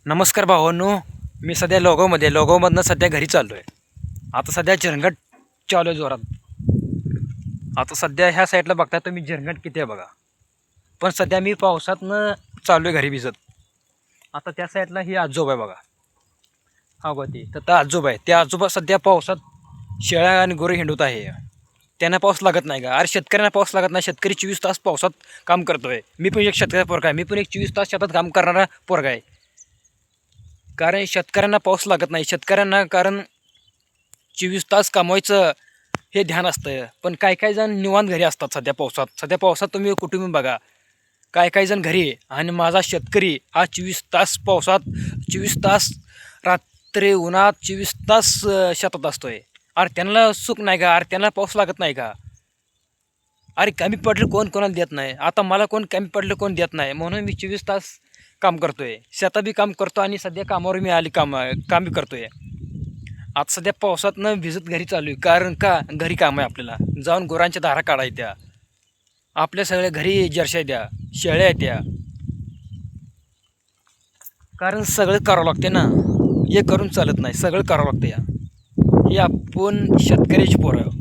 नमस्कार भावांनो, मी सध्या लोगावमधनं सध्या घरी चाललो आहे. आता सध्या झिरंगट चालू आहे जोरात. आता सध्या ह्या साईडला बघता तुम्ही झिरंगट किती आहे बघा. पण सध्या मी पावसातनं चाललो आहे घरी भिजत. आता त्या साईडला ही आजोबा आहे बघा. हा बघा ती तर आजोबा आहे. त्या आजोबा सध्या पावसात शेळ्या आणि गोरे हिंडवत आहे. त्यांना पाऊस लागत नाही का? अरे शेतकऱ्यांना पाऊस लागत नाही. शेतकरी 24 तास पावसात काम करतोय. मी पण एक शेतकरी पोरगा आहे. मी पण एक 24 तास शेतात काम करणारा पोरगा आहे. कारण शेतकऱ्यांना पाऊस लागत नाही. शेतकऱ्यांना कारण 24 तास कमवायचं हे ध्यान असतं. पण काही जण निवांत घरी असतात सध्या पावसात. सध्या पावसात तुम्ही कुटुंब बघा. काही जण घरी आहे आणि माझा शेतकरी हा 24 तास पावसात, 24 तास रात्री उन्हात, 24 तास शेतात असतोय. अरे त्यांना सुख नाही का? अरे त्यांना पाऊस लागत नाही का? अरे कमी पडलं कोण कोणाला देत नाही. आता मला कोण कमी पडलं कोण देत नाही. म्हणून मी 24 तास काम करतोय. शेतात बी काम करतो आणि सध्या कामावर मी काम बी करतोय. आता सध्या पावसातनं भिजत घरी चालू आहे. कारण का घरी काम आहे आपल्याला. जाऊन गुरांच्या धारा काढायच्या. आपल्या सगळ्या घरी जर्शा द्या, शेळ्या द्या. कारण सगळं करावं लागते ना. हे करून चालत नाही. सगळं करावं लागतं या. हे आपण शेतकऱ्याची पोरं.